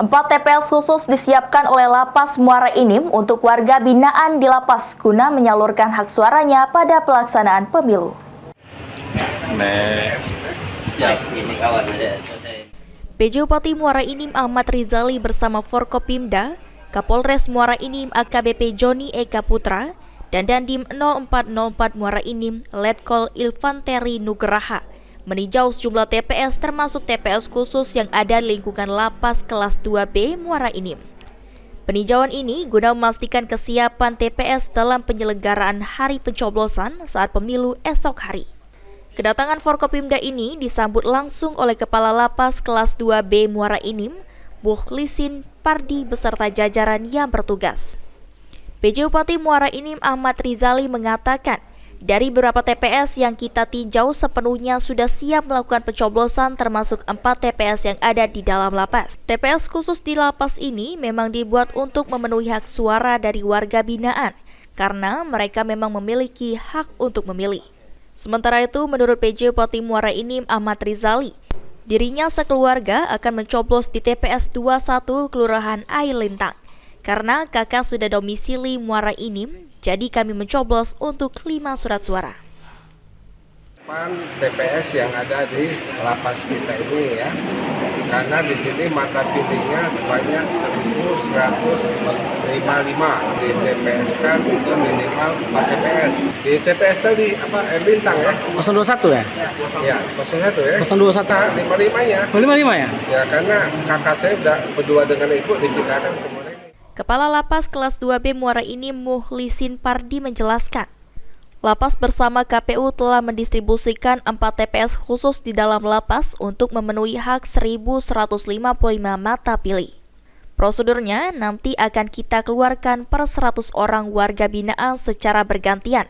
4 TPS khusus disiapkan oleh Lapas Muara Enim untuk warga binaan di lapas guna menyalurkan hak suaranya pada pelaksanaan pemilu. PJ Bupati Muara Enim Ahmad Rizali bersama Forkopimda, Kapolres Muara Enim AKBP Joni Eka Putra, dan Dandim 0404 Muara Enim Letkol Ilfanteri Nugraha meninjau sejumlah TPS termasuk TPS khusus yang ada di lingkungan lapas kelas 2B Muara Enim. Peninjauan ini guna memastikan kesiapan TPS dalam penyelenggaraan hari pencoblosan saat pemilu esok hari. Kedatangan Forkopimda ini disambut langsung oleh Kepala Lapas kelas 2B Muara Enim, Mukhlisin Pardi beserta jajaran yang bertugas. PJ Bupati Muara Enim Ahmad Rizali mengatakan, dari beberapa TPS yang kita tinjau sepenuhnya sudah siap melakukan pencoblosan termasuk 4 TPS yang ada di dalam lapas. TPS khusus di lapas ini memang dibuat untuk memenuhi hak suara dari warga binaan karena mereka memang memiliki hak untuk memilih. Sementara itu, menurut PJ Bupati Muara Enim Ahmad Rizali, dirinya sekeluarga akan mencoblos di TPS 21 Kelurahan Air Lintang. Karena kakak sudah domisili Muara Enim, jadi kami mencoblos untuk 5 surat suara. TPS yang ada di lapas kita ini ya, karena di sini mata pilihnya sebanyak 1.155 di TPS kan itu minimal 4 TPS. Di TPS tadi Air Lintang ya? 021 ya? Ya, 01 ya? 021? Nah, 55-nya. 55 ya? Ya, karena kakak saya udah berdua dengan ibu dipindahkan ke Muara Enim. Kepala Lapas kelas 2B Muara Enim Mukhlisin Pardi menjelaskan, Lapas bersama KPU telah mendistribusikan 4 TPS khusus di dalam lapas untuk memenuhi hak 1.155 mata pilih. Prosedurnya nanti akan kita keluarkan per 100 orang warga binaan secara bergantian.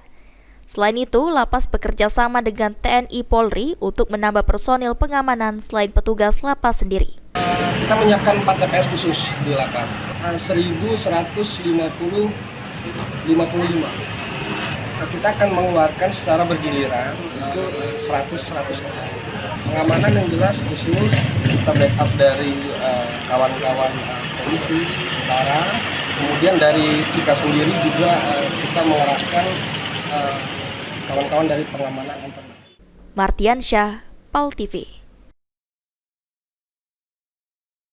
Selain itu, lapas bekerja sama dengan TNI Polri untuk menambah personil pengamanan selain petugas lapas sendiri. Kita menyiapkan 4 TPS khusus di lapas, 1.155. Kita akan mengeluarkan secara bergiliran itu 100 orang. Pengamanan yang jelas khusus, kita backup dari kawan-kawan polisi utara, kemudian dari kita sendiri juga kita mengerahkan kawan-kawan dari pengamanan antar. Martiansyah, PAL TV.